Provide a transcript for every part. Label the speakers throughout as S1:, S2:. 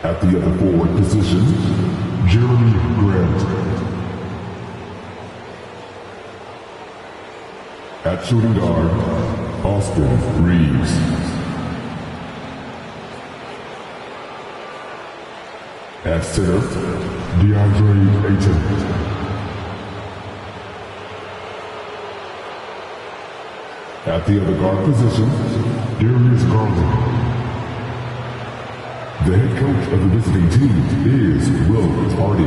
S1: At the other forward position, Jeremy Grant. At shooting guard, Austin Reeves. At center, DeAndre Ayton. At the other guard position, Darius Garland. The head coach of the visiting team is Will Hardy.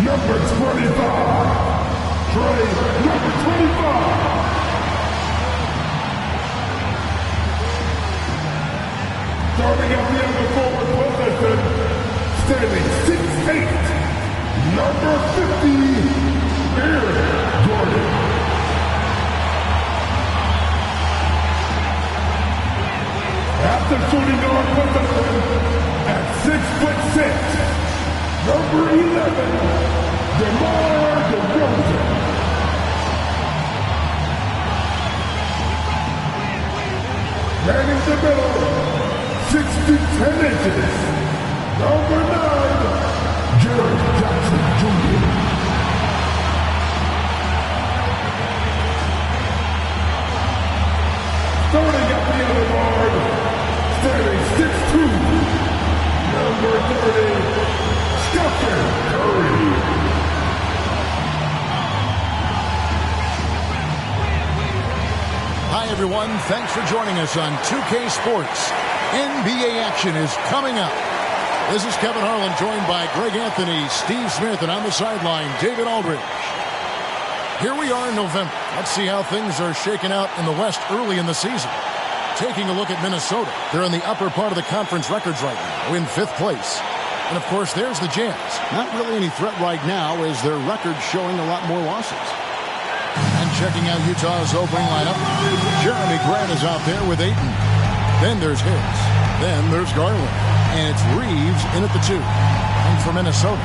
S1: Number 25, Trey, number 25. Starting at the other forward position, standing 6'8", number 50, Aaron Gordon. At the shooting guard position, at 6'6", number 11, DeMar DeRozan. Manning the middle, 6 to 10 inches, number 9, Jared Jackson Jr. Starting at the other guard, standing 6'2", number 30, Stephen Curry.
S2: Hi, everyone. Thanks for joining us on 2K Sports. NBA action is coming up. This is Kevin Harlan, joined by Greg Anthony, Steve Smith, and on the sideline, David Aldridge. Here we are in November. Let's see how things are shaking out in the West early in the season. Taking a look at Minnesota. They're in the upper part of the conference records right now, in 5th place. And, of course, there's the Jazz. Not really any threat right now, as their record's showing a lot more losses. And checking out Utah's opening lineup, Jeremy Grant is out there with Ayton. Then there's Harris. Then there's Garland. And it's Reeves in at the 2. And for Minnesota,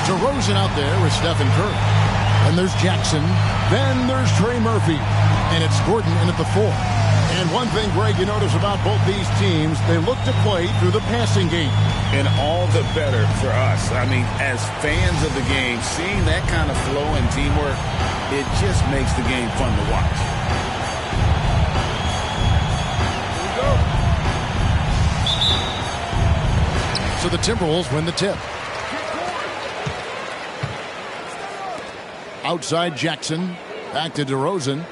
S2: DeRozan out there with Stephen Curry. Then there's Jackson. Then there's Trey Murphy. And it's Gordon in at the 4. And one thing, Greg, you notice about both these teams, they look to play through the passing game.
S3: And all the better for us. I mean, as fans of the game, seeing that kind of flow and teamwork, it just makes the game fun to watch.
S2: So the Timberwolves win the tip. Outside Jackson. Back to DeRozan.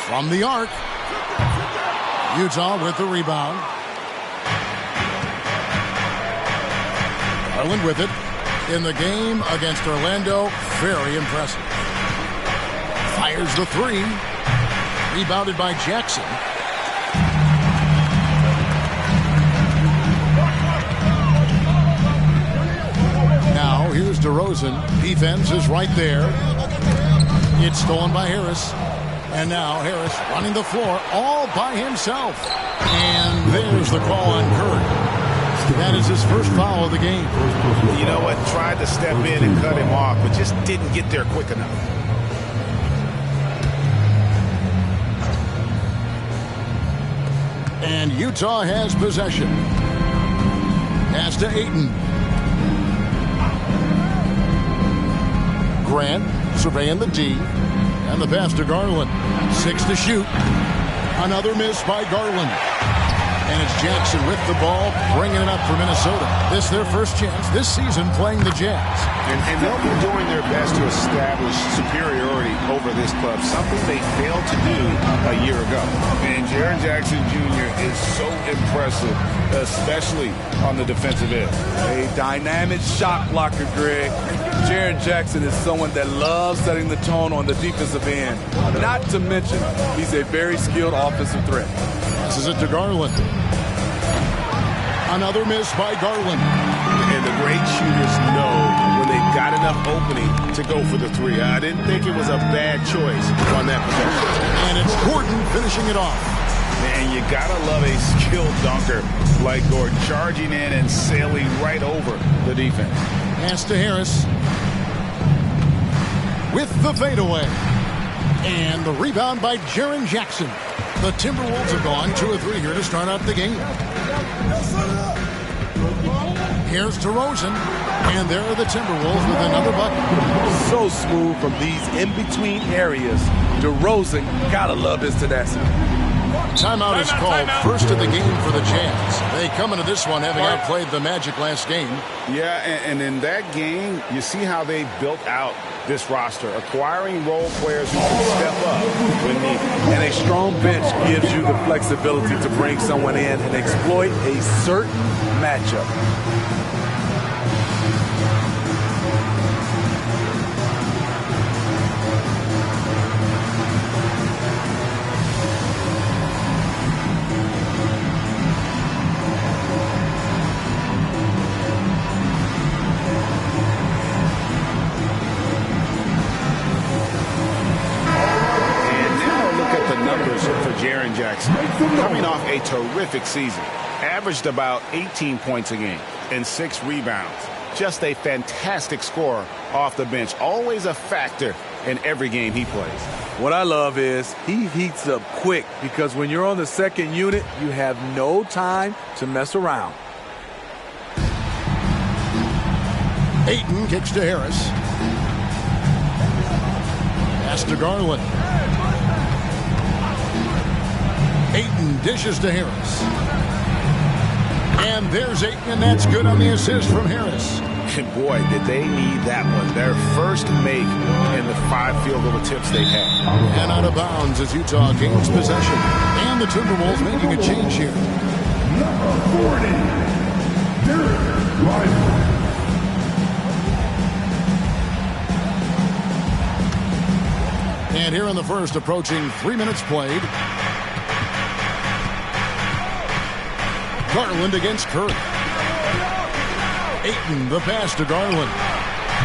S2: From the arc. Utah with the rebound. Garland with it. In the game against Orlando. Very impressive. Fires the 3. Rebounded by Jackson. Now here's DeRozan. Defense is right there. It's stolen by Harris. And now Harris running the floor all by himself. And there's the call on Curry. That is his first foul of the game.
S3: You know what? Tried to step in and cut him off, but just didn't get there quick enough.
S2: And Utah has possession. Pass to Ayton. Grant surveying the D. And the pass to Garland. 6 to shoot. Another miss by Garland. And it's Jackson with the ball, bringing it up for Minnesota. This their first chance this season playing the Jazz.
S3: And they'll be doing their best to establish superiority over this club, something they failed to do a year ago. And Jaren Jackson Jr. is so impressive, especially on the defensive end.
S4: A dynamic shot blocker, Greg. Jaren Jackson is someone that loves setting the tone on the defensive end. Not to mention, he's a very skilled offensive threat.
S2: Passes it to Garland. Another miss by Garland.
S3: And the great shooters know when they've got enough opening to go for the three. I didn't think it was a bad choice on that possession.
S2: And it's Gordon finishing it off.
S3: Man, you gotta love a skilled dunker like Gordon, charging in and sailing right over the defense.
S2: Pass to Harris. With the fadeaway. And the rebound by Jaren Jackson. The Timberwolves have gone 2 of 3 here to start out the game. Here's DeRozan. And there are the Timberwolves with another bucket.
S4: So smooth from these in-between areas. DeRozan, gotta love his tenacity.
S2: Timeout is called, first of the game for the Jazz. They come into this one having outplayed the Magic last game.
S3: Yeah, and in that game, you see how they built out this roster, acquiring role players who can step up when needed.
S4: And a strong bench gives you the flexibility to bring someone in and exploit a certain matchup.
S3: Jaren Jackson, coming off a terrific season, averaged about 18 points a game and 6 rebounds. Just a fantastic scorer off the bench, always a factor in every game he plays.
S4: What I love is he heats up quick because when you're on the second unit, you have no time to mess around.
S2: Ayton kicks to Harris. Pass to Garland. Ayton dishes to Harris. And there's Ayton, and that's good on the assist from Harris.
S3: And boy, did they need that one. Their first make in the 5 field goal attempts they've had.
S2: And out of bounds as Utah gains possession. And the Timberwolves making a change here.
S1: Number 40, Derek Lively.
S2: And here in the first, approaching 3 minutes played. Garland against Curry. Ayton, the pass to Garland.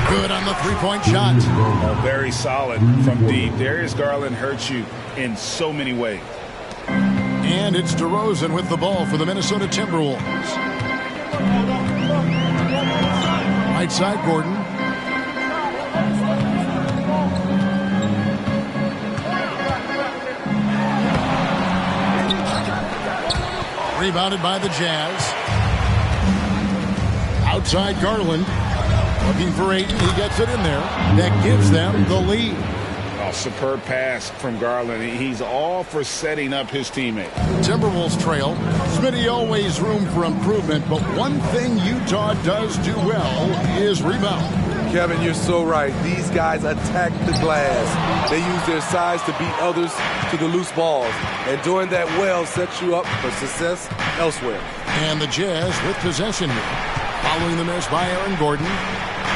S2: Good on the three-point shot.
S3: Oh, very solid from deep. Darius Garland hurts you in so many ways.
S2: And it's DeRozan with the ball for the Minnesota Timberwolves. Right side, Gordon. Rebounded by the Jazz. Outside Garland. Looking for Ayton. He gets it in there. That gives them the lead.
S3: Oh, superb pass from Garland. He's all for setting up his teammate.
S2: Timberwolves trail. Smitty, always room for improvement, but one thing Utah does do well is rebound.
S4: Kevin, you're so right. These guys attack the glass. They use their size to beat others to the loose balls. And doing that well sets you up for success elsewhere.
S2: And the Jazz with possession here. Following the miss by Aaron Gordon.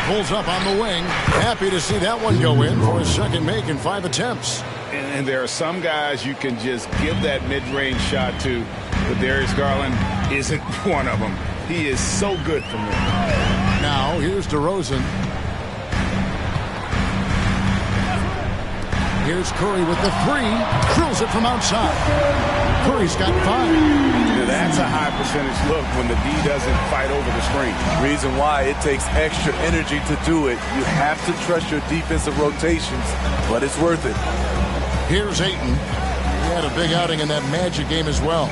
S2: Pulls up on the wing. Happy to see that one go in for his second make in 5 attempts.
S3: And there are some guys you can just give that mid-range shot to, but Darius Garland isn't one of them. He is so good from there.
S2: Now here's DeRozan. Here's Curry with the 3. Drills it from outside. Curry's got 5.
S3: Now that's a high percentage look when the D doesn't fight over the screen.
S4: Reason why it takes extra energy to do it. You have to trust your defensive rotations, but it's worth it.
S2: Here's Ayton. He had a big outing in that Magic game as well.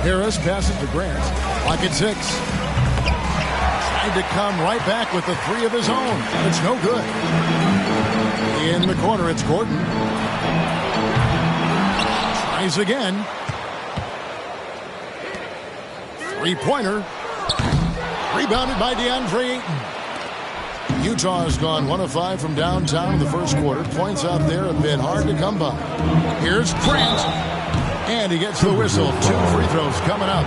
S2: Harris passes to Grant. Pocket 6. Tried to come right back with the 3 of his own. It's no good. In the corner, it's Gordon. Tries again. 3-pointer. Rebounded by DeAndre Ayton. Utah has gone 1 of 5 from downtown in the first quarter. Points out there have been hard to come by. Here's Grant. And he gets the whistle. 2 free throws coming up.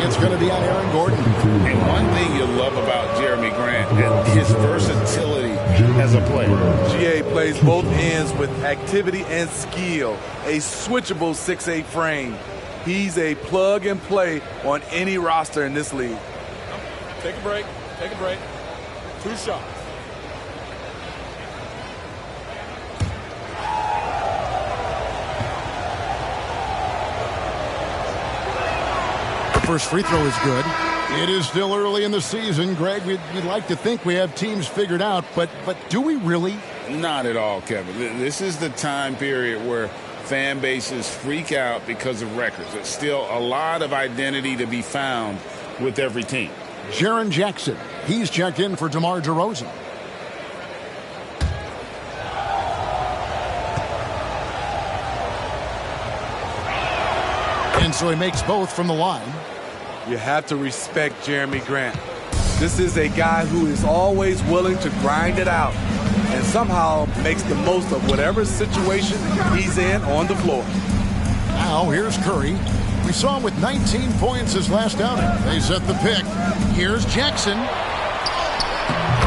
S2: It's going to be on Aaron Gordon.
S3: And one thing you love about Jeremy Grant is his versatility as a player.
S4: GA plays both ends with activity and skill. A switchable 6'8" frame. He's a plug and play on any roster in this league.
S5: Take a break. Take a break. 2 shots.
S2: The first free throw is good. It is still early in the season, Greg. We'd like to think we have teams figured out, but do we really?
S3: Not at all, Kevin. This is the time period where fan bases freak out because of records. There's still a lot of identity to be found with every team.
S2: Jaren Jackson, he's checked in for DeMar DeRozan. And so he makes both from the line.
S4: You have to respect Jeremy Grant. This is a guy who is always willing to grind it out and somehow makes the most of whatever situation he's in on the floor.
S2: Now here's Curry. We saw him with 19 points his last outing. They set the pick. Here's Jackson.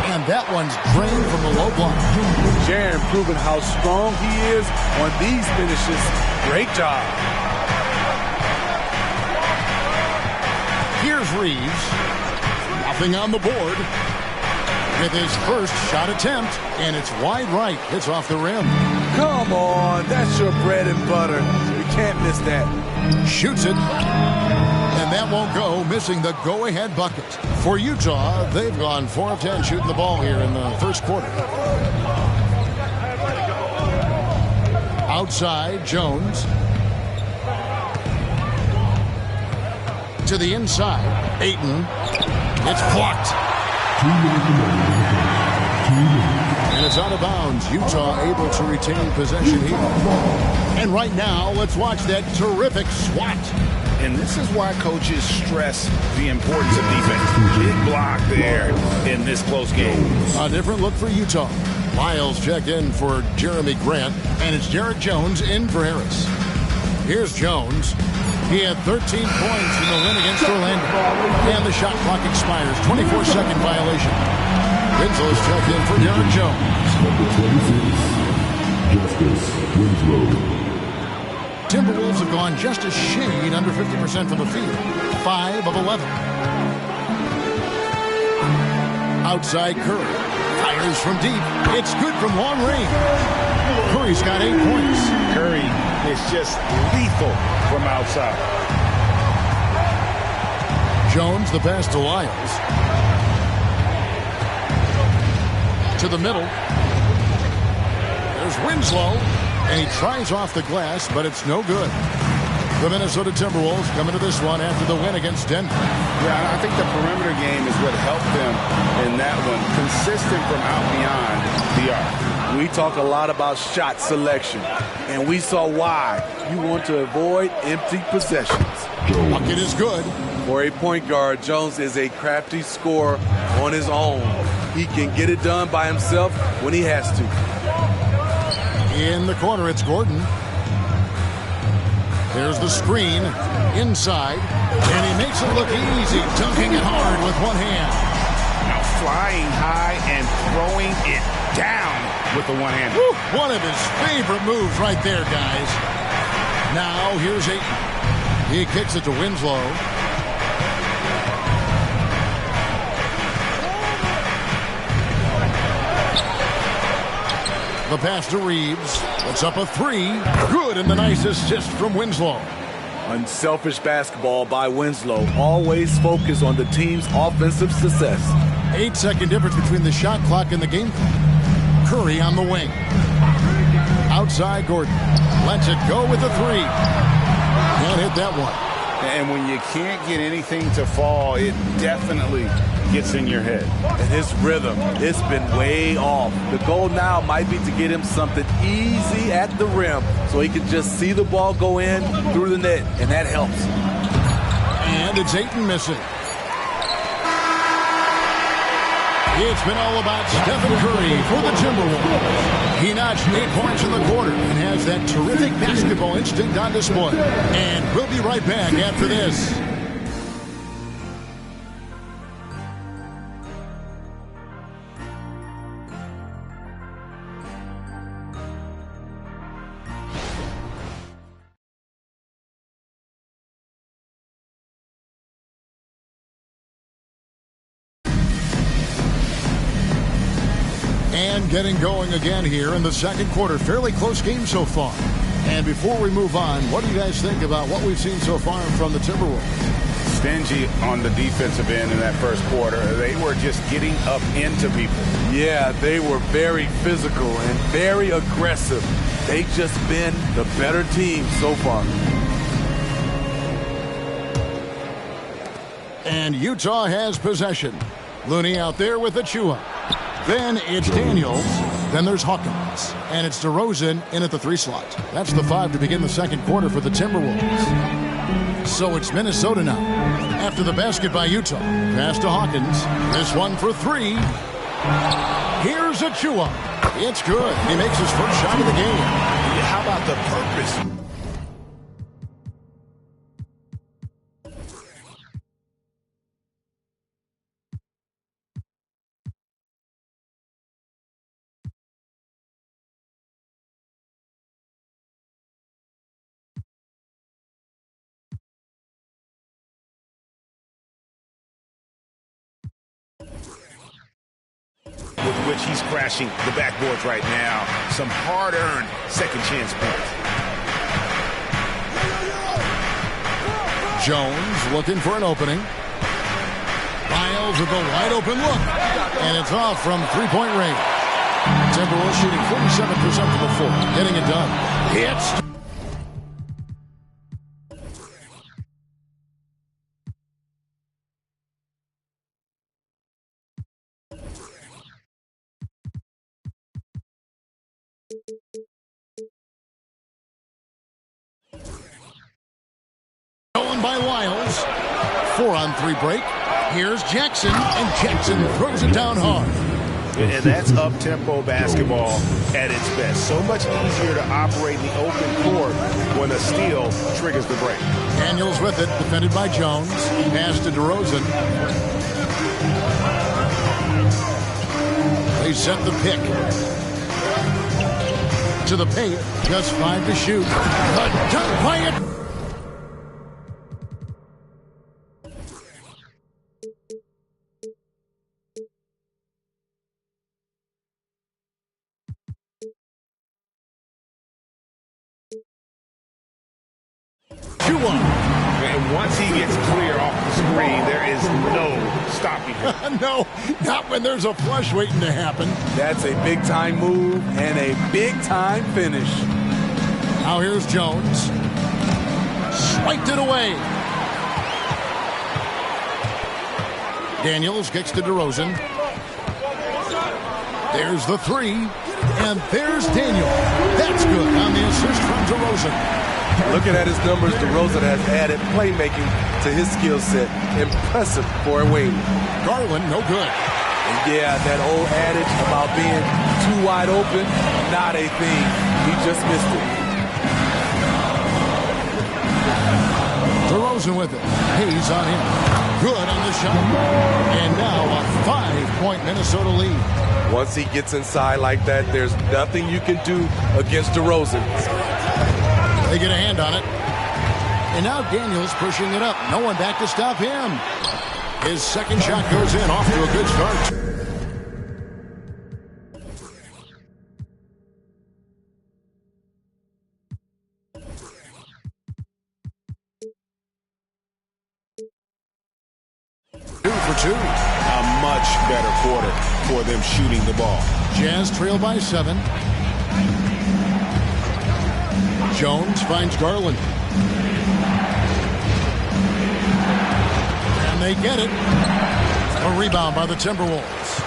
S2: And that one's drained from the low block.
S4: Jaren proving how strong he is on these finishes. Great job.
S2: Here's Reeves. Nothing on the board. With his first shot attempt. And it's wide right. It's off the rim.
S4: Come on. That's your bread and butter. You can't miss that.
S2: Shoots it. And that won't go. Missing the go-ahead bucket. For Utah, they've gone 4 of 10 shooting the ball here in the first quarter. Outside, Jones. To the inside. Ayton. It's blocked. And it's out of bounds. Utah able to retain possession here. And right now, let's watch that terrific swat.
S3: And this is why coaches stress the importance of defense. Big block there in this close game.
S2: A different look for Utah. Miles checked in for Jeremy Grant, and it's Jarrett Jones in for Harris. Here's Jones. He had 13 points in the win against Orlando. And the shot clock expires. 24-second violation. Winslow's checked in for Derek Jones.
S1: Number 26, Justice Winslow.
S2: Timberwolves have gone just a shade under 50% from the field. 5 of 11. Outside Curry. Fires from deep. It's good from long range. Curry's got 8 points.
S3: Curry is just lethal from outside.
S2: Jones, the pass to Lyles. To the middle. There's Winslow. And he tries off the glass, but it's no good. The Minnesota Timberwolves coming to this one after the win against Denver.
S3: Yeah, I think the perimeter game is what helped them in that one. Consistent from out beyond the arc.
S4: We talk a lot about shot selection, and we saw why. You want to avoid empty possessions.
S2: Bucket is good.
S4: For a point guard, Jones is a crafty scorer on his own. He can get it done by himself when he has to.
S2: In the corner, it's Gordon. There's the screen. Inside. And he makes it look easy, dunking it hard with one hand.
S3: Now flying high and throwing it down with the one hand.
S2: One of his favorite moves right there, guys. Now, here's Ayton. He kicks it to Winslow. The pass to Reeves. It's up a 3. Good, and the nice assist from Winslow.
S4: Unselfish basketball by Winslow. Always focus on the team's offensive success.
S2: 8-second difference between the shot clock and the game clock. Curry on the wing. Outside Gordon. Lets it go with a 3. Can't hit that one.
S3: And when you can't get anything to fall, it definitely gets in your head.
S4: And his rhythm, it's been way off. The goal now might be to get him something easy at the rim so he can just see the ball go in through the net, and that helps.
S2: And it's Ayton missing. It's been all about Stephen Curry for the Timberwolves. He notched 8 points in the quarter and has that terrific basketball instinct on display. And we'll be right back after this. And getting going again here in the second quarter. Fairly close game so far. And before we move on, what do you guys think about what we've seen so far from the Timberwolves?
S3: Stingy on the defensive end in that first quarter. They were just getting up into people.
S4: Yeah, they were very physical and very aggressive. They've just been the better team so far.
S2: And Utah has possession. Looney out there with the chew-up. Then it's Daniels. Then there's Hawkins. And it's DeRozan in at the 3 slot. That's the 5 to begin the second quarter for the Timberwolves. So it's Minnesota now. After the basket by Utah. Pass to Hawkins. This one for 3. Here's a chew-up. It's good. He makes his first shot of the game.
S3: How about the purpose? With which he's crashing the backboards right now. Some hard-earned second chance points.
S2: Jones looking for an opening. Lyles with a wide open look. And it's off from three-point range. Timberwolves shooting 47% from the floor. Getting it done. It's going by Lyles. 4-on-3 break. Here's Jackson, and Jackson throws it down hard.
S3: And that's up-tempo basketball at its best. So much easier to operate in the open court when a steal triggers the break.
S2: Daniels with it, defended by Jones. Pass to DeRozan. They set the pick. To the paint, just 5 to shoot. The dunk by it.
S3: And once he gets clear off the screen, there is no stopping him.
S2: No, not when there's a flush waiting to happen.
S4: That's a big-time move and a big-time finish.
S2: Now here's Jones. Swiped it away. Daniels kicks to DeRozan. There's the 3. And there's Daniel. That's good on the assist from DeRozan.
S4: Looking at his numbers, DeRozan has added playmaking to his skill set. Impressive for a wing.
S2: Garland, no good.
S4: And yeah, that old adage about being too wide open, not a thing. He just missed it.
S2: DeRozan with it. Hayes on him. Good on the shot. And now a 5-point Minnesota lead.
S4: Once he gets inside like that, there's nothing you can do against DeRozan.
S2: They get a hand on it. And now Daniels pushing it up. No one back to stop him. His second shot goes in, off to a good start. Two for 2.
S3: A much better quarter for them shooting the ball.
S2: Jazz trail by 7. Jones finds Garland. And they get it. A rebound by the Timberwolves.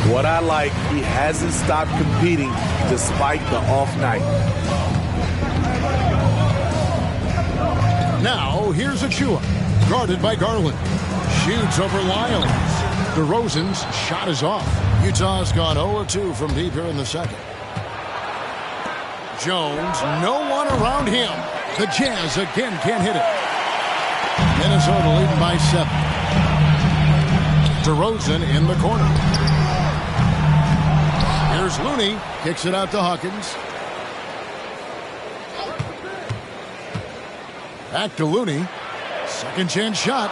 S4: What I like, he hasn't stopped competing despite the off night.
S2: Now, here's Achua, guarded by Garland. Shoots over Lyles. DeRozan's shot is off. Utah's gone 0-2 from deep here in the second. Jones, no one around him. The Jazz again can't hit it. Minnesota leading by 7. DeRozan in the corner. Here's Looney. Kicks it out to Hawkins. Back to Looney. Second chance shot.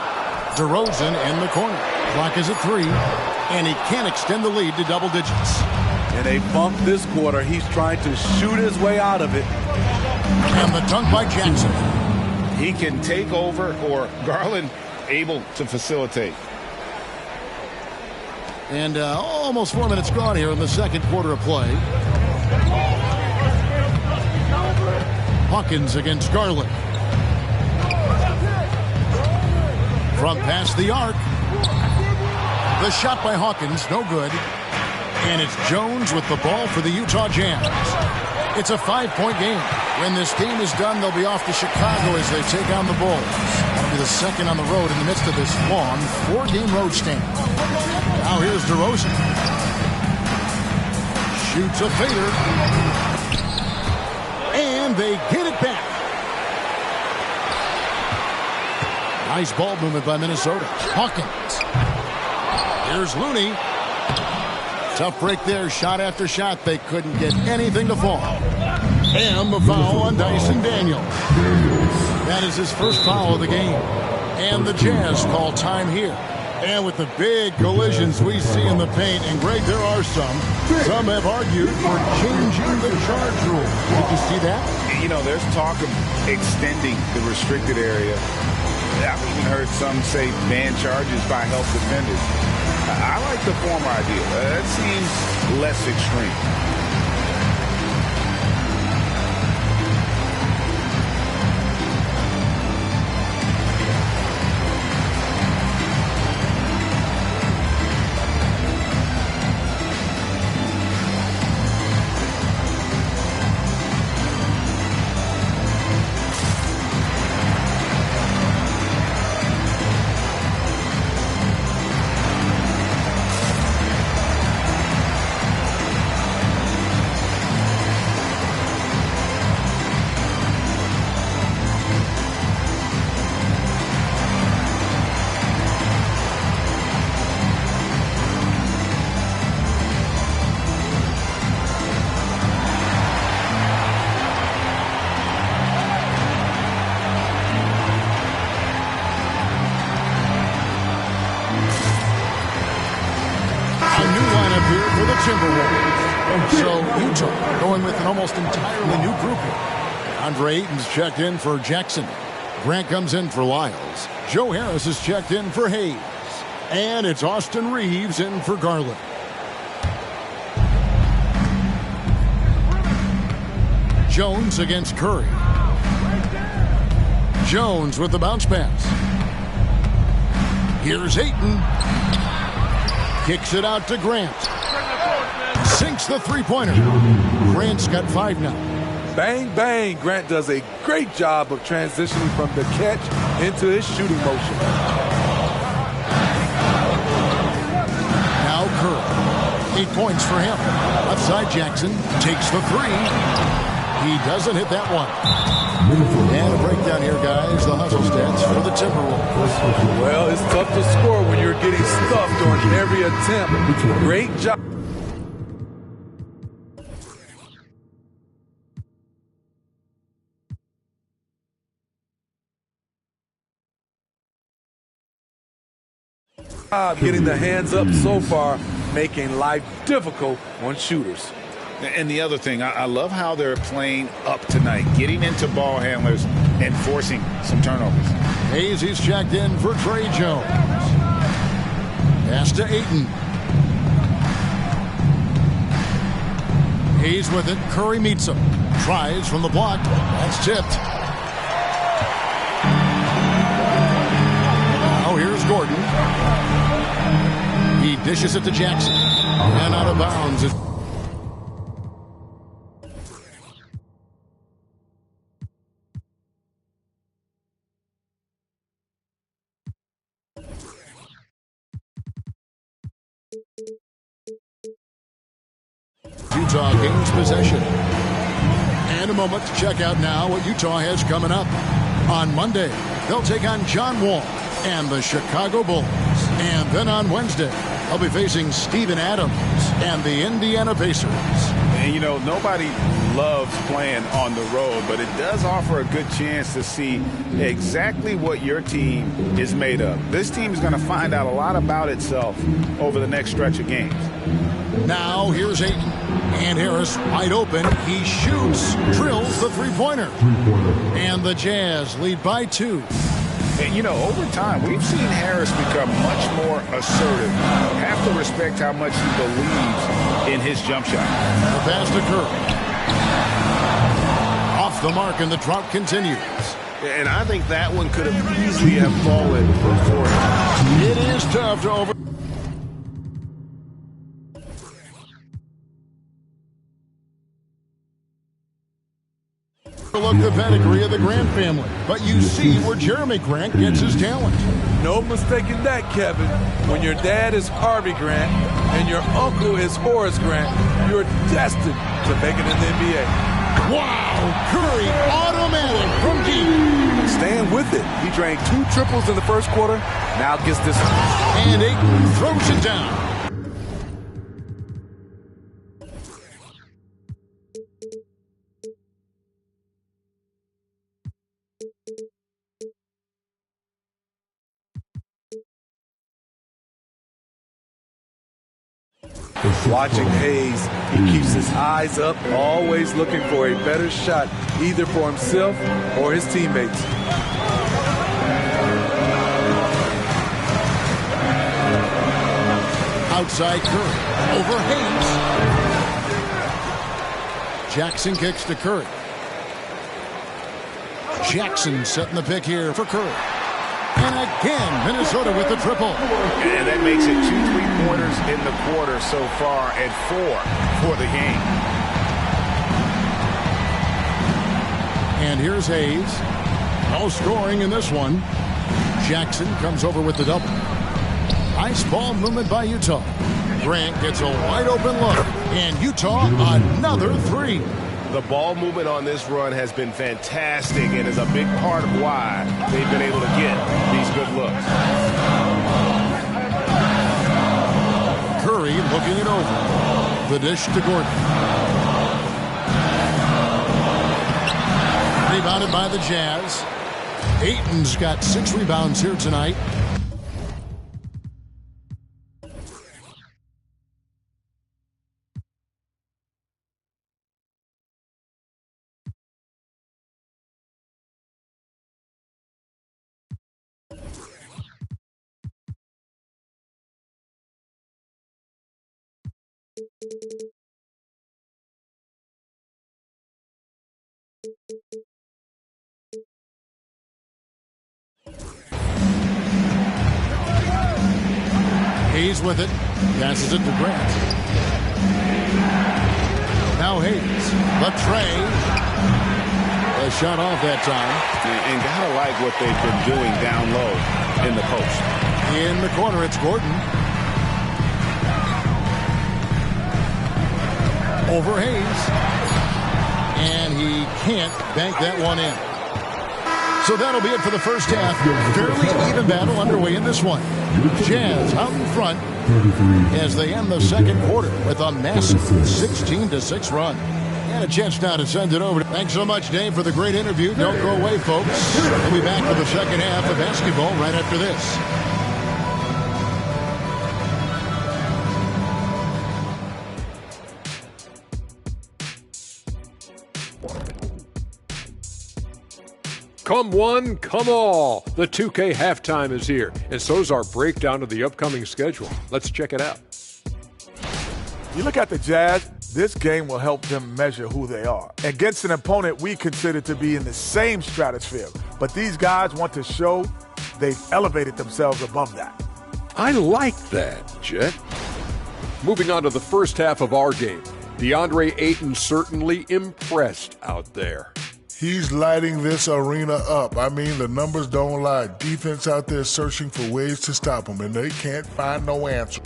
S2: DeRozan in the corner. Clock is at 3. And he can't extend the lead to double digits.
S4: In a bump this quarter, he's trying to shoot his way out of it.
S2: And the dunk by Jackson.
S3: He can take over, or Garland able to facilitate.
S2: And almost 4 minutes gone here in the second quarter of play. Hawkins against Garland. From past the arc. The shot by Hawkins, no good. And it's Jones with the ball for the Utah Jazz. It's a 5-point game. When this game is done, they'll be off to Chicago as they take on the Bulls. That'll be the second on the road in the midst of this long 4-game road stand. Now here's DeRozan. Shoots a fader. And they get it back. Nice ball movement by Minnesota. Hawkins. Here's Looney. Tough break there. Shot after shot. They couldn't get anything to fall. And the foul on Dyson Daniels. That is his first foul of the game. And the Jazz call time here. And with the big collisions we see in the paint, and Greg, there are some. Some have argued for changing the charge rule. Did you see that?
S3: You know, there's talk of extending the restricted area. I've even heard some say ban charges by help defenders. I like the former idea. That seems less extreme. Superwolves. So Utah going with an almost entirely new group here. Andre Ayton's checked in for Jackson. Grant comes in for Lyles. Joe Harris is checked in for Hayes. And it's Austin Reeves in for Garland. Jones against Curry. Jones with the bounce pass. Here's Ayton. Kicks it out to Grant. Sinks the three-pointer. Grant's got 5 now.
S4: Bang, bang. Grant does a great job of transitioning from the catch into his shooting motion.
S2: Now Curry. 8 points for him. Left side Jackson takes the 3. He doesn't hit that one. And a breakdown here, guys. The hustle stats for the Timberwolves.
S4: Well, it's tough to score when you're getting stuffed on every attempt. Great job. Getting the hands up so far, making life difficult on shooters.
S3: And the other thing, I love how they're playing up tonight, getting into ball handlers and forcing some turnovers.
S2: Hayes, he's checked in for Trey Jones. Pass to Ayton. Hayes with it. Curry meets him. Tries from the block. That's tipped. Now here's Gordon. He dishes it to Jackson. And out of bounds. Utah gains possession. And a moment to check out now what Utah has coming up. On Monday, they'll take on John Wall and the Chicago Bulls. And then on Wednesday, they'll be facing Steven Adams and the Indiana Pacers.
S3: And, you know, nobody loves playing on the road, but it does offer a good chance to see exactly what your team is made of. This team is going to find out a lot about itself over the next stretch of games.
S2: Now here's Ayton. And Harris wide open. He shoots, drills the three-pointer. And the Jazz lead by 2.
S3: And, you know, over time, we've seen Harris become much more assertive. Have to respect how much he believes in his jump shot.
S2: The pass to Curry. Off the mark, and the drought continues.
S6: And I think that one could have easily have fallen for him.
S2: It is tough to over. Look the pedigree of the Grant family, but you see where Jeremy Grant gets his talent.
S4: No mistaking that, Kevin. When your dad is Harvey Grant and your uncle is Horace Grant, you're destined to make it in the NBA.
S2: Wow! Curry automatic from deep.
S4: Staying with it. He drained 2 triples in the first quarter. Now gets this one.
S2: And Ayton throws it down.
S4: Watching Hayes, he keeps his eyes up, always looking for a better shot, either for himself or his teammates.
S2: Outside Curry, over Hayes. Jackson kicks to Curry. Jackson setting the pick here for Curry. And again, Minnesota with the triple.
S3: And that makes it 2 3-pointers in the quarter so far and 4 for the game.
S2: And here's Hayes. No scoring in this one. Jackson comes over with the double. Nice ball movement by Utah. Grant gets a wide open look. And Utah another 3.
S6: The ball movement on this run has been fantastic and is a big part of why they've been able to get these good looks.
S2: Curry looking it over. The dish to Gordon. Rebounded by the Jazz. Ayton's got 6 rebounds here tonight. Hayes with it. Passes it to Grant. Now Hayes. The tray. A shot off that time.
S3: And gotta like what they've been doing down low in the post.
S2: In the corner, it's Gordon. Over Hayes. And he can't bank that one in. So that'll be it for the first half. Fairly even battle underway in this one. Jazz out in front as they end the second quarter with a massive 16-6 run. And a chance now to send it over. Thanks so much, Dave, for the great interview. Don't go away, folks. We'll be back for the second half of basketball right after this.
S7: Come one, come all. The 2K halftime is here, and so is our breakdown of the upcoming schedule. Let's check it out.
S8: You look at the Jazz, this game will help them measure who they are. Against an opponent we consider to be in the same stratosphere, but these guys want to show they've elevated themselves above that.
S7: I like that, Jet. Moving on to the first half of our game. DeAndre Ayton certainly impressed out there.
S1: He's lighting this arena up. I mean, the numbers don't lie. Defense out there searching for ways to stop him, and they can't find no answer.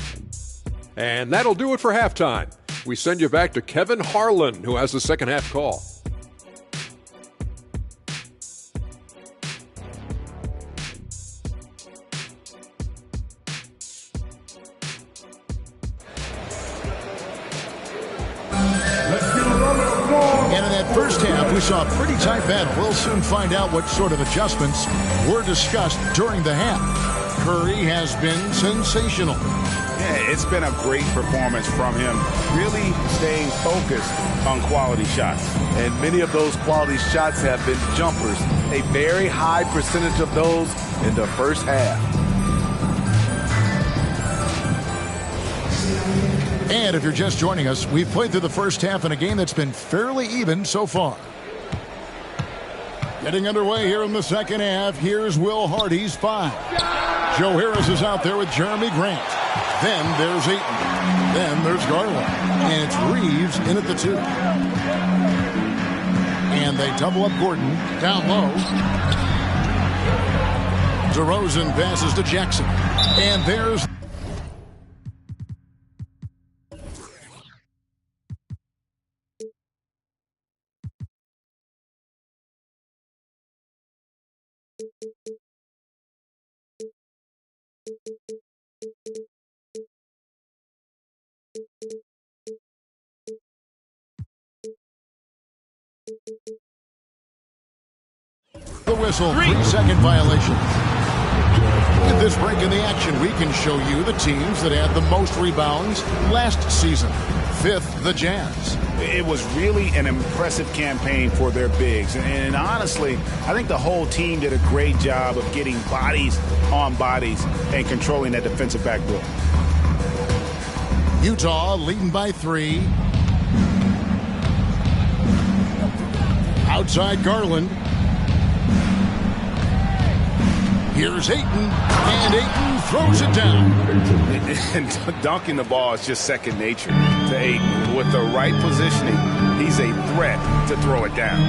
S7: And that'll do it for halftime. We send you back to Kevin Harlan, who has the second half call.
S2: And in that first half, we saw a pretty tight battle. We'll soon find out what sort of adjustments were discussed during the half. Curry has been sensational.
S3: Yeah, it's been a great performance from him, really staying focused on quality shots.
S4: And many of those quality shots have been jumpers, a very high percentage of those in the first half.
S2: And if you're just joining us, we've played through the first half in a game that's been fairly even so far. Getting underway here in the second half, here's Will Hardy's 5. Joe Harris is out there with Jeremy Grant. Then there's Ayton. Then there's Garland. And it's Reeves in at the 2. And they double up Gordon down low. DeRozan passes to Jackson. And there's the whistle. 3-second violation. With this break in the action, we can show you the teams that had the most rebounds last season. 5th, the Jazz.
S3: It was really an impressive campaign for their bigs. And honestly, I think the whole team did a great job of getting bodies on bodies and controlling that defensive backboard.
S2: Utah leading by 3. Outside Garland. Here's Ayton, and Ayton throws it down.
S3: And dunking the ball is just second nature to Ayton. With the right positioning, he's a threat to throw it down.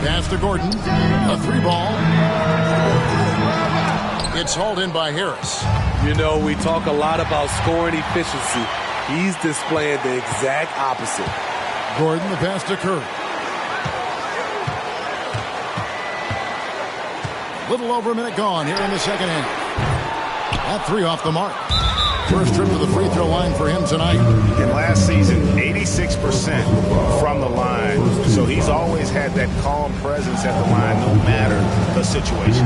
S2: Pass to Gordon, a 3-ball. It's hauled in by Harris.
S4: You know, we talk a lot about scoring efficiency. He's displaying the exact opposite.
S2: Gordon, the pass to Curry. Little over a minute gone here in the second half. That 3 off the mark. First trip to the free throw line for him tonight.
S3: And last season, 86% from the line. So he's always had that calm presence at the line, no matter the situation.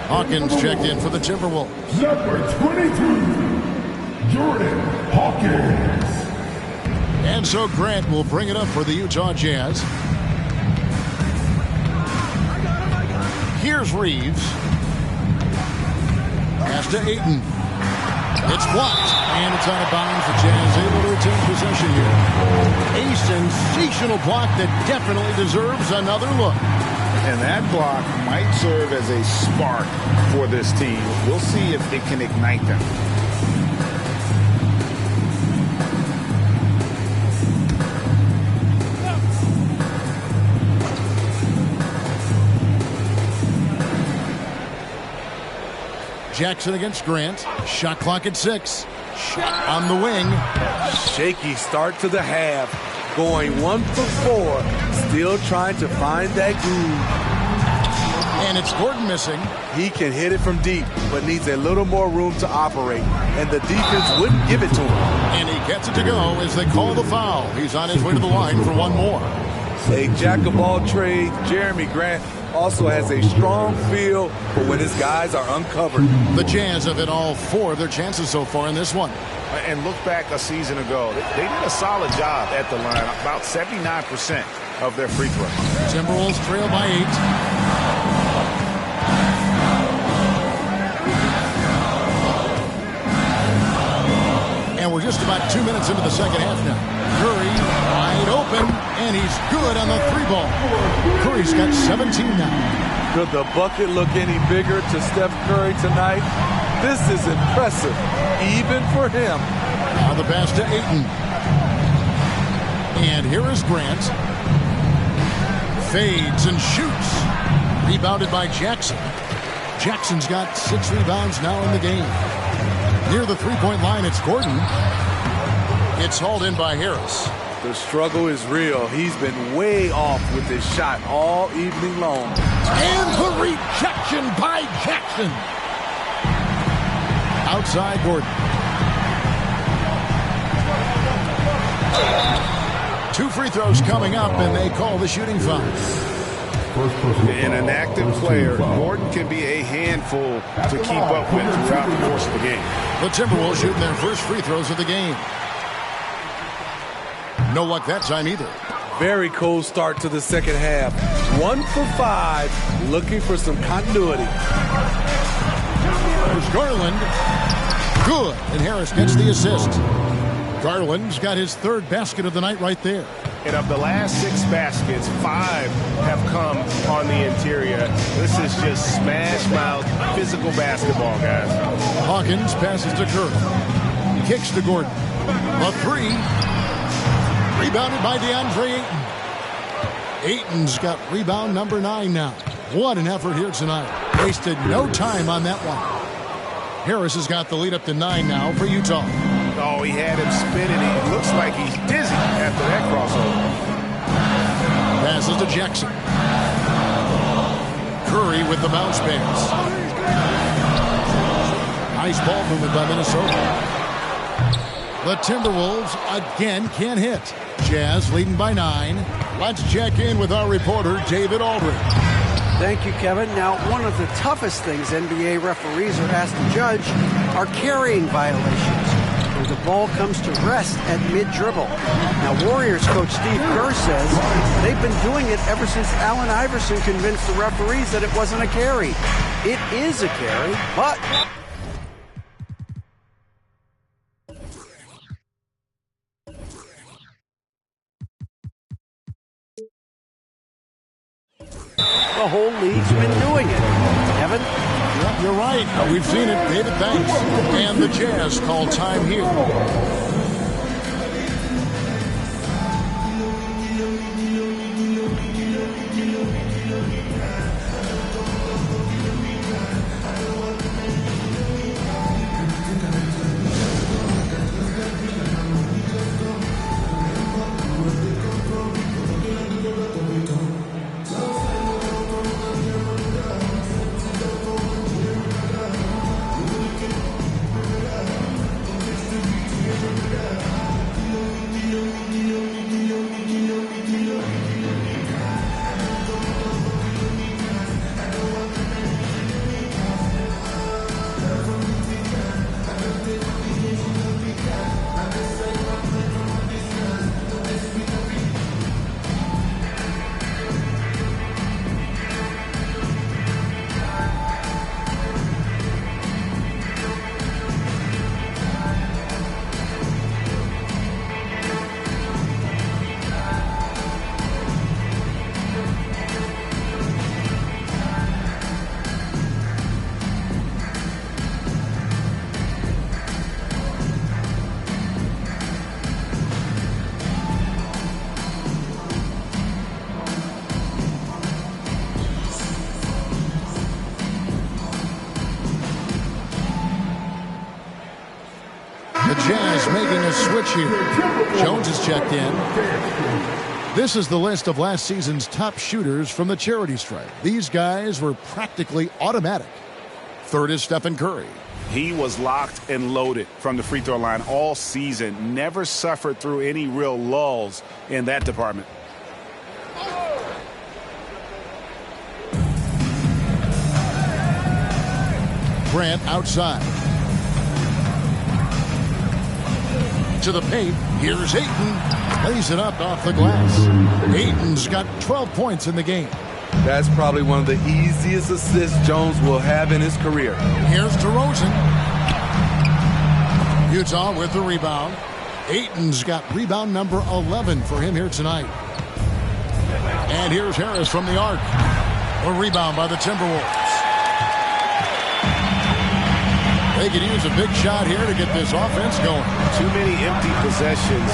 S2: Hawkins checked in for the Timberwolves.
S1: Number 22, Jordan Hawkins.
S2: And so Grant will bring it up for the Utah Jazz. Here's Reeves. Pass to Ayton. It's blocked, and it's out of bounds. The Jazz able to retain possession here. A sensational block that definitely deserves another look.
S3: And that block might serve as a spark for this team. We'll see if it can ignite them.
S2: Jackson against Grant. Shot clock at 6. Shot on the wing.
S4: Shaky start to the half. Going 1 for 4. Still trying to find that groove.
S2: And it's Gordon missing.
S4: He can hit it from deep, but needs a little more room to operate. And the defense wouldn't give it to him.
S2: And he gets it to go as they call the foul. He's on his way to the line for one more.
S4: A jack-of-all-trades, Jeremy Grant also has a strong feel for when his guys are uncovered.
S2: The Jazz have hit all 4 of their chances so far in this one.
S3: And look back a season ago. They did a solid job at the line. About 79% of their free throws.
S2: Timberwolves trail by 8. And we're just about 2 minutes into the second half now. Curry wide open, and he's good on the 3-ball. Curry's got 17 now.
S4: Could the bucket look any bigger to Steph Curry tonight? This is impressive, even for him.
S2: Now the pass to Ayton. And here is Grant. Fades and shoots. Rebounded by Jackson. Jackson's got 6 rebounds now in the game. Near the 3-point line, it's Gordon. It's hauled in by Harris.
S4: The struggle is real. He's been way off with his shot all evening long.
S2: And the rejection by Jackson. outside Gordon. 2 free throws coming up, and they call the shooting foul.
S6: And an active player, Gordon can be a handful to keep up with throughout the course of the game.
S2: The Timberwolves shooting their first free throws of the game. No luck that time either.
S4: Very cold start to the second half. 1 for 5, looking for some continuity.
S2: There's Garland. Good. And Harris gets the assist. Garland's got his 3rd basket of the night right there.
S6: And of the last 6 baskets, 5 have come on the interior. This is just smash-mouth physical basketball, guys.
S2: Hawkins passes to Curry. Kicks to Gordon. A 3. Rebounded by DeAndre Ayton. Ayton's got rebound number 9 now. What an effort here tonight. Wasted no time on that one. Harris has got the lead up to 9 now for Utah.
S6: Oh, he had him spinning. He looks like he's dizzy after that crossover.
S2: Passes to Jackson. Curry with the bounce pass. Nice ball movement by Minnesota. The Timberwolves again can't hit. Jazz leading by 9. Let's check in with our reporter, David Aldridge.
S9: Thank you, Kevin. Now, one of the toughest things NBA referees are asked to judge are carrying violations, where the ball comes to rest at mid-dribble. Now, Warriors coach Steve Kerr says they've been doing it ever since Allen Iverson convinced the referees that it wasn't a carry. It is a carry, but... the whole league's been doing it. Kevin?
S2: Yeah, you're right. We've seen it. David, thanks. And the Jazz call time here. Jazz making a switch here. Jones is checked in. This is the list of last season's top shooters from the charity stripe. These guys were practically automatic. 3rd is Stephen Curry.
S6: He was locked and loaded from the free throw line all season. Never suffered through any real lulls in that department.
S2: Grant outside. To the paint. Here's Ayton. Lays it up off the glass. Ayton's got 12 points in the game.
S4: That's probably one of the easiest assists Jones will have in his career.
S2: Here's DeRozan. Utah with the rebound. Ayton's got rebound number 11 for him here tonight. And here's Harris from the arc. A rebound by the Timberwolves. They could use a big shot here to get this offense going.
S6: Too many empty possessions.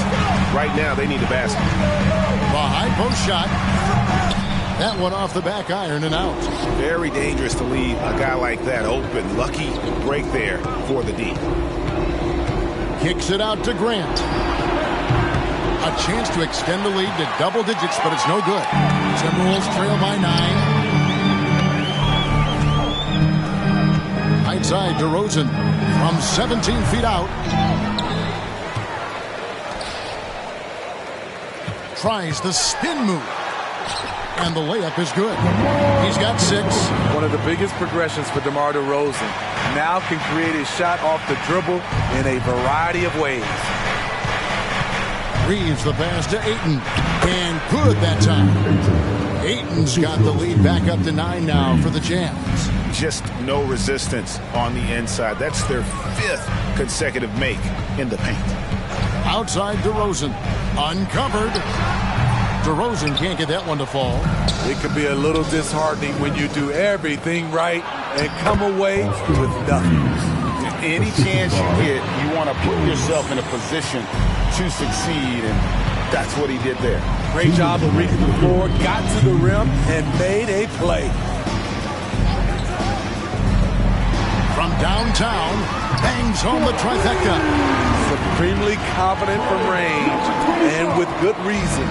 S6: Right now, they need a basket.
S2: A high post shot. That one off the back iron and out.
S6: Very dangerous to leave a guy like that open. Lucky break there for the D.
S2: Kicks it out to Grant. A chance to extend the lead to double digits, but it's no good. Timberwolves trail by 9. Right side, DeRozan. from 17 feet out. Tries the spin move. And the layup is good. He's got 6.
S4: One of the biggest progressions for DeMar DeRozan. Now can create a shot off the dribble in a variety of ways.
S2: Reeves the pass to Ayton. And good that time. Ayton's got the lead back up to 9 now for the Jazz.
S3: Just no resistance on the inside. That's their 5th consecutive make in the paint.
S2: Outside DeRozan. Uncovered. DeRozan can't get that one to fall.
S4: It can be a little disheartening when you do everything right and come away with nothing.
S3: Any chance you get, you want to put yourself in a position to succeed, and that's what he did there.
S4: Great job of reading the floor, got to the rim, and made a play.
S2: From downtown, bangs home the trifecta.
S4: Supremely confident from range, and with good reason.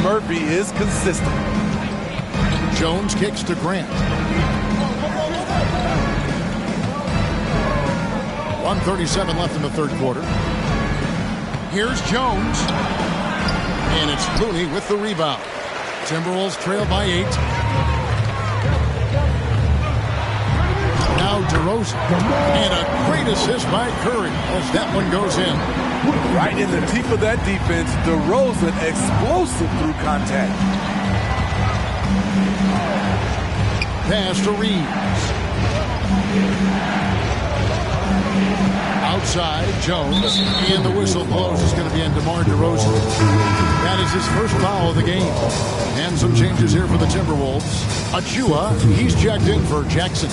S4: Murphy is consistent.
S2: Jones kicks to Grant. 1:37 left in the third quarter. Here's Jones. And it's Looney with the rebound. Timberwolves trail by 8. Now DeRozan. And a great assist by Curry as that one goes in.
S4: Right in the teeth of that defense, DeRozan explosive through contact.
S2: Pass to Reeves. Outside, Jones. And the whistle blows. Is going to be on DeMar DeRozan. That is his first foul of the game. And some changes here for the Timberwolves. Achua, he's checked in for Jackson.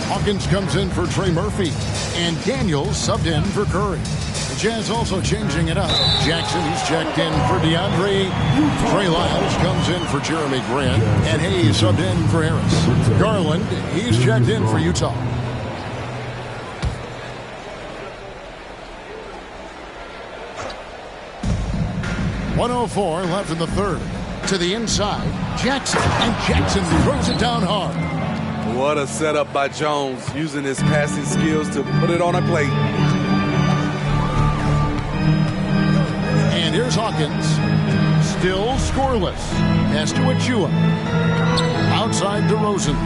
S2: Hawkins comes in for Trey Murphy. And Daniels subbed in for Curry. The Jazz also changing it up. Jackson, he's checked in for DeAndre. Trey Lyles comes in for Jeremy Grant. And Hayes subbed in for Harris. Garland, he's checked in for Utah. .104 left in the third. To the inside, Jackson. And Jackson throws it down hard.
S4: What a setup by Jones, using his passing skills to put it on a plate.
S2: And here's Hawkins. Still scoreless. Pass to Achua. Outside DeRozan.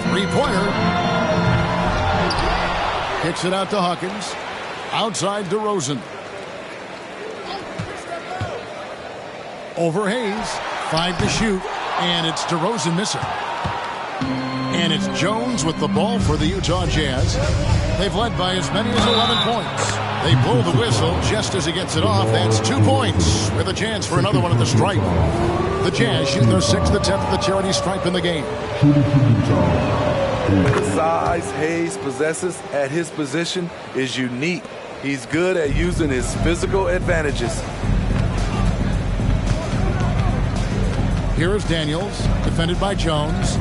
S2: Three-pointer. Kicks it out to Hawkins. Outside DeRozan. Over Hayes. 5 to shoot. And it's DeRozan missing. And it's Jones with the ball for the Utah Jazz. They've led by as many as 11 points. They blow the whistle just as he gets it off. That's 2 points with a chance for another one at the stripe. The Jazz shoot their 6th attempt at the charity stripe in the game.
S4: The size Hayes possesses at his position is unique. He's good at using his physical advantages.
S2: Here is Daniels, defended by Jones.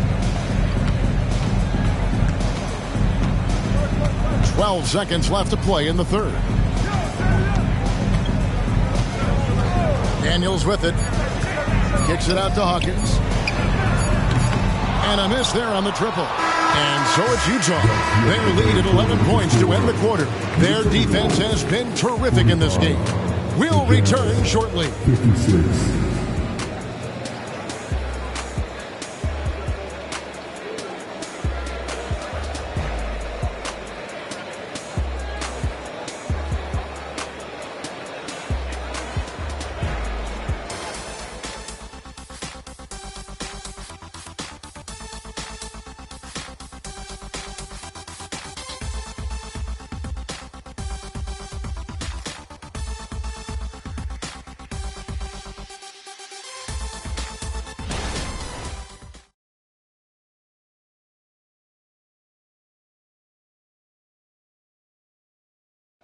S2: 12 seconds left to play in the third. Daniels with it. Kicks it out to Hawkins. And a miss there on the triple. And so it's Utah. They lead at 11 points to end the quarter. Their defense has been terrific in this game. We'll return shortly.
S1: 56.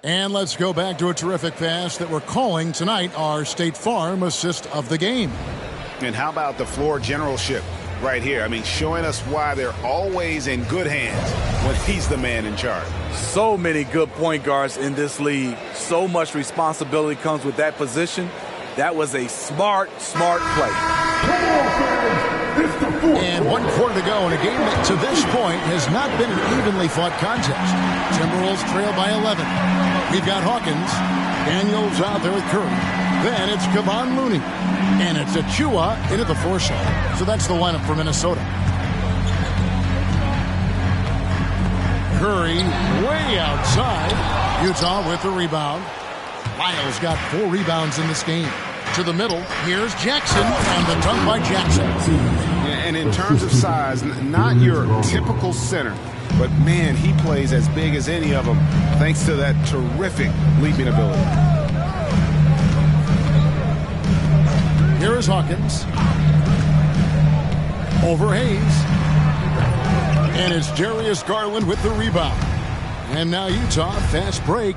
S2: And let's go back to a terrific pass that we're calling tonight our State Farm assist of the game.
S3: And how about the floor generalship right here? I mean, showing us why they're always in good hands when he's the man in charge.
S4: So many good point guards in this league. So much responsibility comes with that position. That was a smart play.
S1: Come on, fans. It's the
S2: And 1 quarter to go in a game that to this point has not been an evenly fought contest. Timberwolves trail by 11. We've got Hawkins. Daniels out there with Curry. Then it's Kevon Looney. And it's Achua into the foreset. So that's the lineup for Minnesota. Curry way outside. Utah with the rebound. Lyles got 4 rebounds in this game. To the middle, here's Jackson, and the dunk by Jackson.
S3: And in terms of size, not your typical center, but man, he plays as big as any of them thanks to that terrific leaping ability.
S2: Here is Hawkins. Over Hayes. And it's Darius Garland with the rebound. And now Utah, fast break.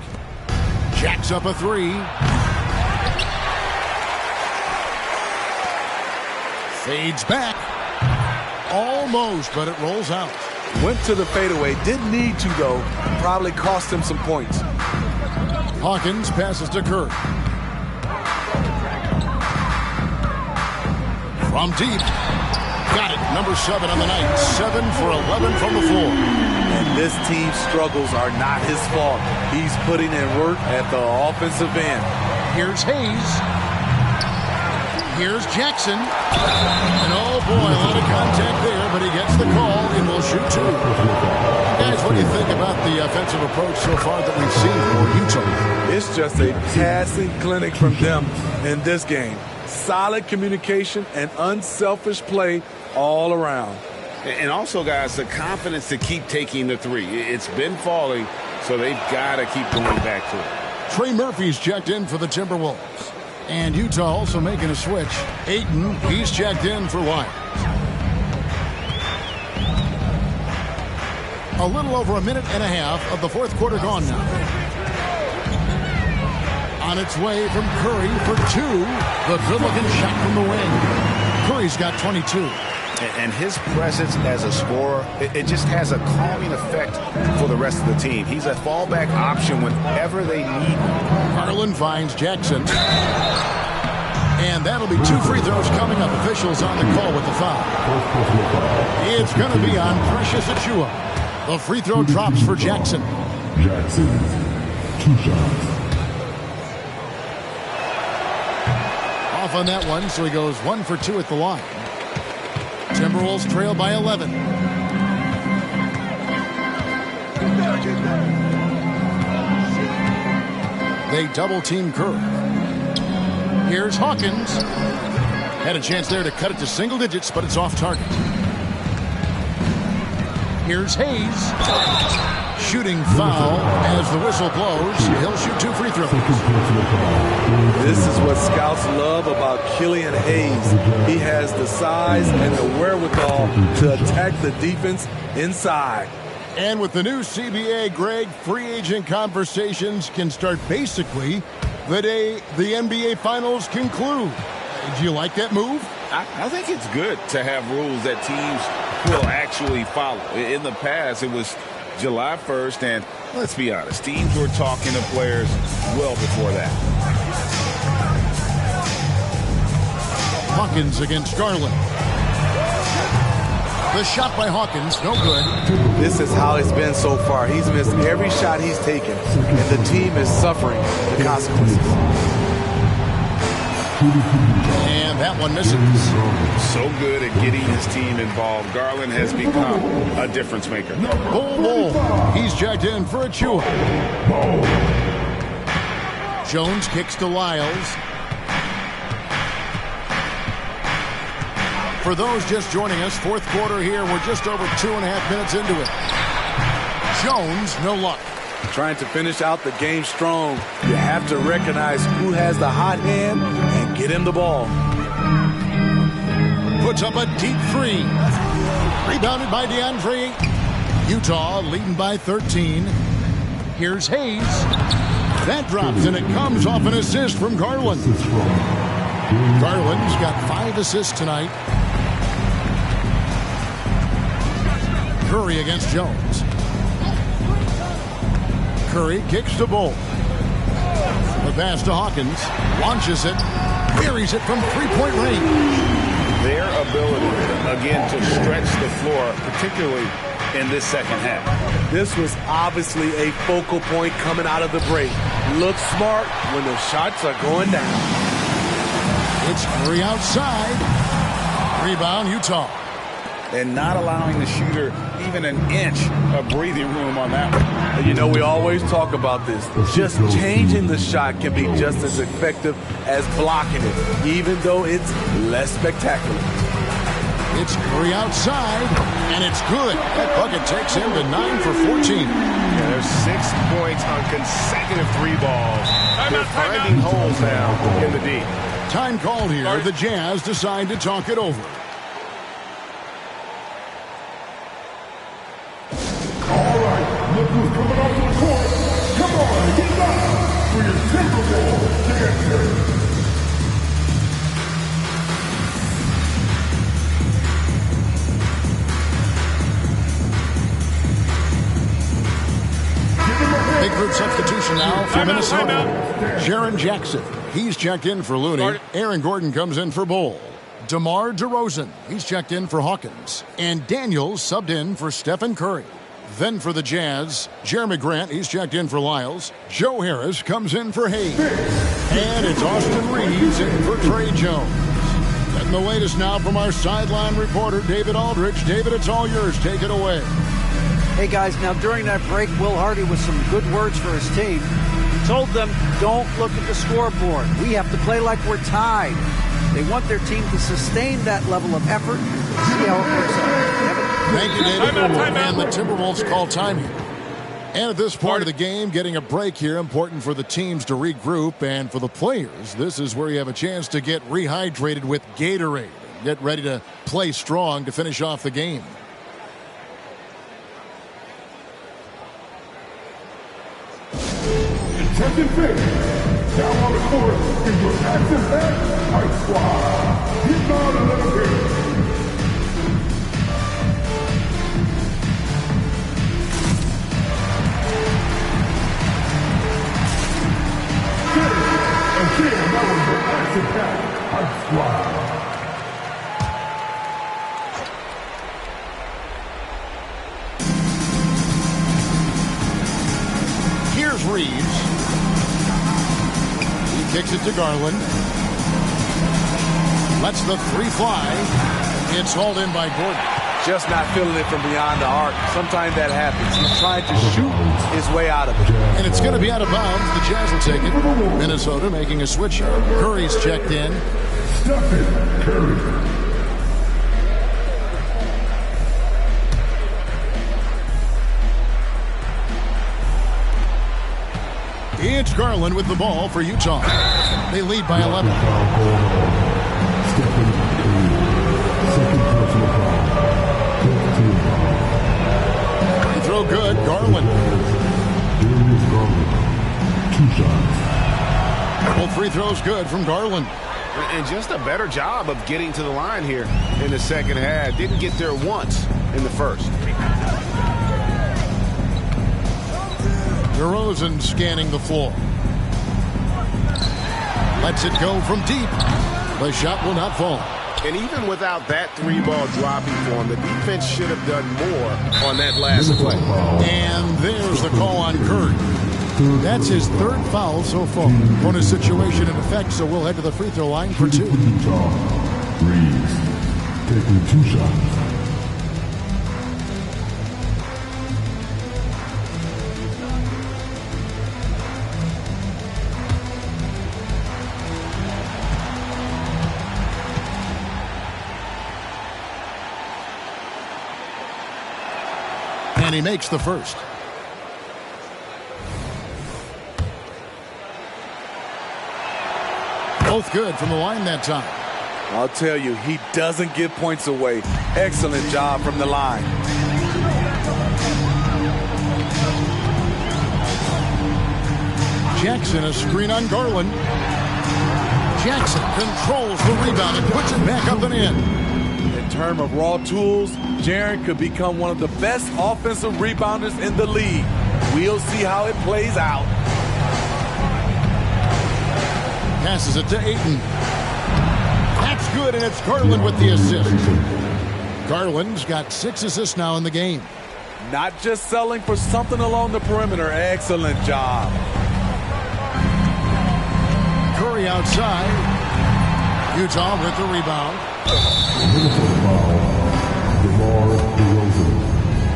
S2: Jacks up a 3. Fades back. Almost, but it rolls out.
S4: Went to the fadeaway. Didn't need to, though. Probably cost him some points.
S2: Hawkins passes to Curry. From deep. Got it. Number 7 on the night. 7 for 11 from the floor.
S4: And this team's struggles are not his fault. He's putting in work at the offensive end.
S2: Here's Hayes. Here's Jackson. And oh boy, a lot of contact there, but he gets the call and will shoot 2. Guys, what do you think about the offensive approach so far that we've seen for Utah?
S4: It's just a passing clinic from them in this game. Solid communication and unselfish play all around.
S3: And also, guys, the confidence to keep taking the 3. It's been falling, so they've got to keep going back to it.
S2: Trey Murphy's checked in for the Timberwolves. And Utah also making a switch. Ayton, he's checked in for Lyles. A little over a minute and a half of the 4th quarter gone now. On its way from Curry for 2. The good-looking shot from the wing. Curry's got 22.
S3: And his presence as a scorer, it just has a calming effect for the rest of the team. He's a fallback option whenever they need him.
S2: Garland finds Jackson. And that'll be 2 free throws coming up. Officials on the call with the foul. It's going to be on Precious Achua. The free throw drops for Jackson.
S10: Jackson, 2 shots.
S2: Off on that one, so he goes 1 for 2 at the line. Timberwolves trail by 11. They double-team Curry. Here's Hawkins. Had a chance there to cut it to single digits, but it's off target. Here's Hayes. Shooting foul as the whistle blows. He'll shoot 2 free throws.
S4: This is what scouts love about Killian Hayes. He has the size and the wherewithal to attack the defense inside.
S2: And with the new CBA, Greg, free agent conversations can start basically the day the NBA Finals conclude. Do you like that move?
S3: I think it's good to have rules that teams will actually follow. In the past, it was July 1st, and let's be honest, teams were talking to players well before that.
S2: Hawkins against Garland. The shot by Hawkins, no good.
S4: This is how it's been so far. He's missed every shot he's taken, and the team is suffering the consequences.
S2: And that one misses.
S3: So good at getting his team involved. Garland has become a difference maker.
S2: Bull. He's checked in for Achua. Jones kicks to Lyles. For those just joining us, 4th quarter here. We're just over 2.5 minutes into it. Jones, no luck.
S4: Trying to finish out the game strong. You have to recognize who has the hot hand and get him the ball.
S2: Puts up a deep 3. Rebounded by DeAndre. Utah leading by 13. Here's Hayes. That drops, and it comes off an assist from Garland. Garland's got 5 assists tonight. Curry against Jones. Curry kicks to Bull. The pass to Hawkins. Launches it. Buries it from 3-point range.
S3: their ability, again, to stretch the floor, particularly in this second half.
S4: This was obviously a focal point coming out of the break. Look smart when the shots are going down.
S2: It's Curry outside. Rebound, Utah.
S3: And not allowing the shooter even an inch of breathing room on that one.
S4: You know, we always talk about this. Just changing the shot can be just as effective as blocking it, even though it's less spectacular.
S2: It's Curry outside, and it's good. That bucket takes him to 9 for 14.
S6: Yeah, there's 6 points on consecutive 3 balls. They're finding holes now in the D.
S2: Time called here. The Jazz decide to talk it over.
S10: All right, look who's coming off the court. Come on, get down for your Superwolves dancer.
S2: Big group substitution now for Minnesota. Jaren Jackson, he's checked in for Looney. Aaron Gordon comes in for Bull. DeMar DeRozan, he's checked in for Hawkins. And Daniels subbed in for Stephen Curry. Then for the Jazz, Jeremy Grant, he's checked in for Lyles. Joe Harris comes in for Hayes. And it's Austin Reeves in for Trey Jones. And the latest now from our sideline reporter, David Aldrich. David, it's all yours. Take it away.
S9: Hey guys, now during that break, Will Hardy with some good words for his team. He told them, don't look at the scoreboard. We have to play like we're tied. They want their team to sustain that level of effort and see how it works out.
S2: Thank you, David. And the Timberwolves call time here. And at this point of the game, getting a break here, important for the teams to regroup. And for the players, this is where you have a chance to get rehydrated with Gatorade. Get ready to play strong to finish off the game.
S10: Second phase. Down on the court is your action-packed Ice Squad. Get on a little bit. Again, that was your action-packed Ice Squad.
S2: Here's Reeves. He kicks it to Garland. Lets the 3 fly. It's hauled in by Gordon.
S4: Just not feeling it from beyond the arc. Sometimes that happens. He's trying to shoot his way out of it.
S2: And it's going to be out of bounds. The Jazz will take it. Minnesota making a switch here. Curry's checked in.
S10: Stephen Curry.
S2: It's Garland with the ball for Utah. They lead by 11.
S10: Stephen Curry. Second personal foul.
S2: Free throw good. Garland.
S10: Darius Garland. 2 shots.
S2: Both free throws good from Garland.
S6: And just a better job of getting to the line here in the second half. Didn't get there once in the first.
S2: DeRozan scanning the floor. Lets it go from deep. The shot will not fall.
S6: And even without that 3-ball dropping for him, the defense should have done more on that last play.
S2: And there's the call on Curry. That's his 3rd foul so far. Bonus situation in effect, so we'll head to the free throw line for 2.
S10: Reeves taking 2 shots.
S2: And he makes the first. Both good from the line that time.
S4: I'll tell you, he doesn't give points away. Excellent job from the line.
S2: Jackson, a screen on Garland. Jackson controls the rebound and puts it back up and in.
S4: In terms of raw tools, Jaren could become one of the best offensive rebounders in the league. We'll see how it plays out.
S2: Passes it to Ayton. That's good, and it's Garland with the assist. Garland's got 6 assists now in the game.
S4: Not just selling for something along the perimeter. Excellent job.
S2: Curry outside. Utah with the rebound.
S10: Minnesota foul. DeMar DeRozan.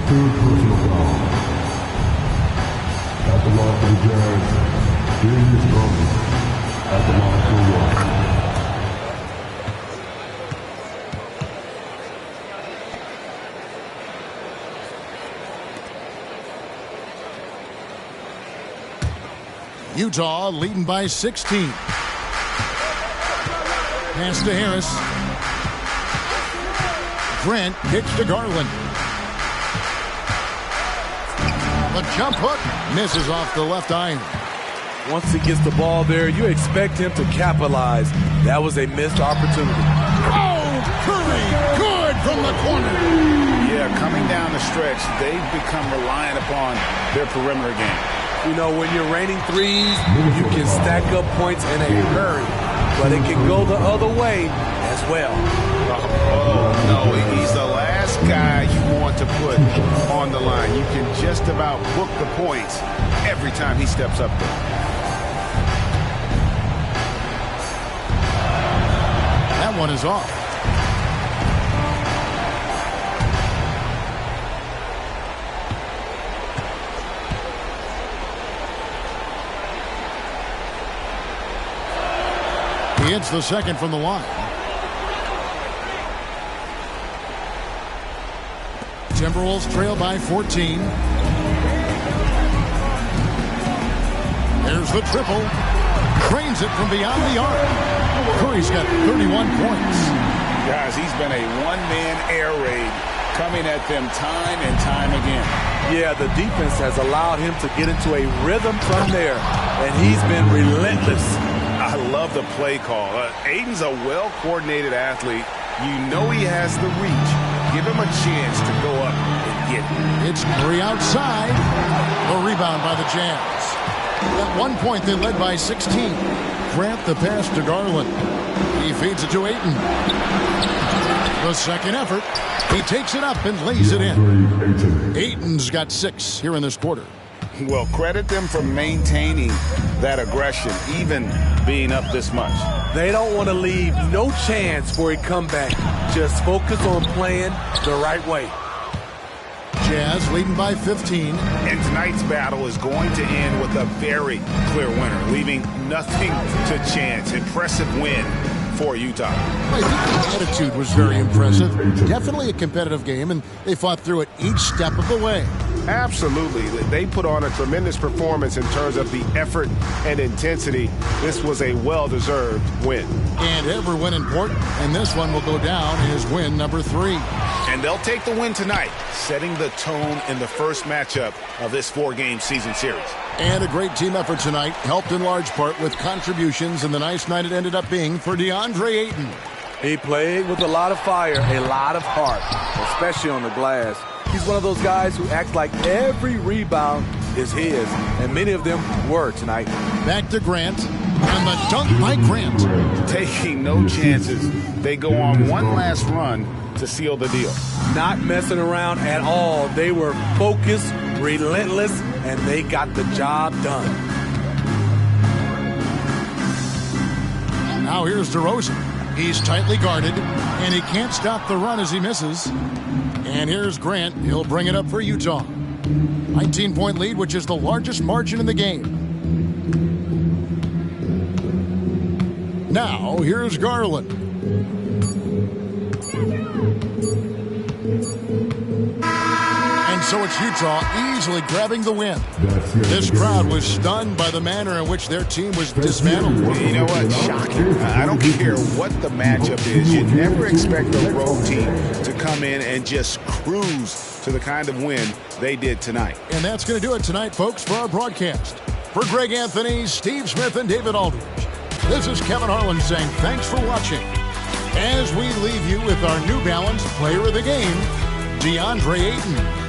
S10: 2 personal fouls. At the line for the Jazz, Darius Garland. At the line for one.
S2: Utah leading by 16. Pass to Harris. Grant kicks to Garland. The jump hook misses off the left iron.
S4: Once he gets the ball there, you expect him to capitalize. That was a missed opportunity.
S2: Oh, Curry, good from the corner.
S3: Yeah, coming down the stretch, they've become reliant upon their perimeter game.
S4: You know, when you're raining threes, you can stack up points in a hurry, but it can go the other way as well.
S3: Oh, no, he's the last guy you want to put on the line. You can just about book the points every time he steps up there.
S2: That one is off. He hits the second from the line. Timberwolves trail by 14. There's the triple. Drains it from beyond the arc. Curry's got 31 points.
S3: Guys, he's been a one-man air raid coming at them time and time again.
S4: Yeah, the defense has allowed him to get into a rhythm from there, and he's been relentless.
S3: I love the play call. Aiden's a well-coordinated athlete. You know he has the reach. Give him a chance to go up and get it.
S2: It's Curry outside. The rebound by the Jazz. At one point, they led by 16. Grant the pass to Garland. He feeds it to Ayton. The second effort. He takes it up and lays it in. Ayton's got 6 here in this quarter.
S3: Well, credit them for maintaining that aggression, even being up this much.
S4: They don't want to leave no chance for a comeback. Just focus on playing the right way.
S2: Jazz leading by 15.
S3: And tonight's battle is going to end with a very clear winner, leaving nothing to chance. Impressive win for Utah.
S2: I think the attitude was very impressive. Definitely a competitive game, and they fought through it each step of the way.
S6: Absolutely. They put on a tremendous performance in terms of the effort and intensity. This was a well-deserved win.
S2: And every win important, and this one will go down as win number 3.
S3: And they'll take the win tonight, setting the tone in the first matchup of this 4-game season series.
S2: And a great team effort tonight, helped in large part with contributions, and the nice night it ended up being for DeAndre Ayton.
S4: He played with a lot of fire, a lot of heart, especially on the glass. He's one of those guys who acts like every rebound is his, and many of them were tonight.
S2: Back to Grant, and the dunk by Grant.
S3: Taking no chances. They go on one last run to seal the deal.
S4: Not messing around at all. They were focused, relentless, and they got the job done.
S2: Now here's DeRozan. He's tightly guarded, and he can't stop the run as he misses. And here's Grant. He'll bring it up for Utah. 19-point lead, which is the largest margin in the game. Now, here's Garland. And so it's Utah easily grabbing the win. This crowd was stunned by the manner in which their team was dismantled.
S3: You know what? Shocking. I don't care what the matchup is. You never expect a road team to come in and just cruise to the kind of win they did tonight.
S2: And that's going to do it tonight, folks, for our broadcast. For Greg Anthony, Steve Smith, and David Aldridge, this is Kevin Harlan saying thanks for watching. As we leave you with our New Balance player of the game, DeAndre Ayton.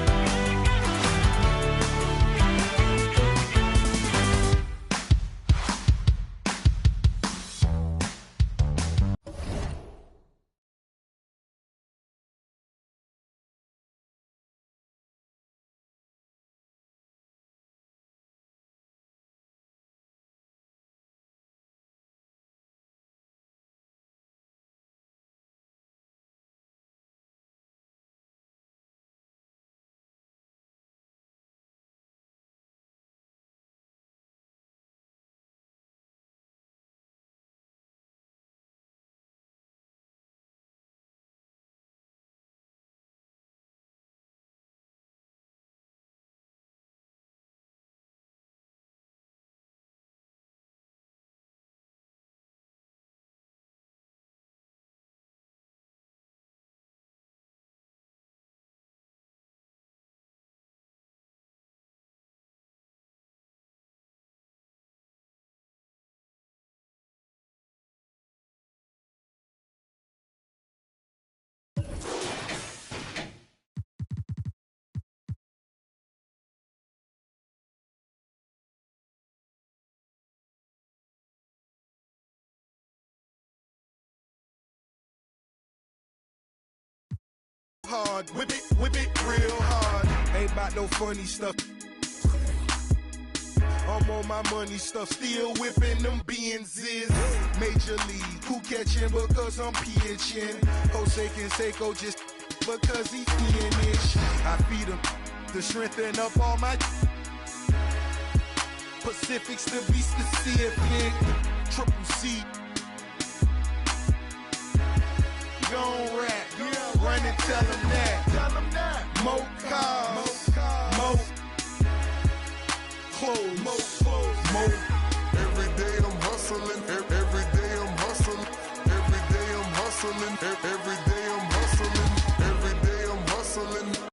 S11: hard. Whip it real hard. Ain't about no funny stuff. I'm on my money stuff, still whipping them Benzes. Major league, who catching because I'm pitching. Jose Canseco just because he finish. I feed him to strengthen up all my Pacifics to be specific. Triple C. Gon' rap, run and tell him that. Mo cars, mo clothes, mo.
S10: Every day I'm hustling, every day I'm hustling, every day I'm hustling, every day I'm hustling, every day I'm hustling.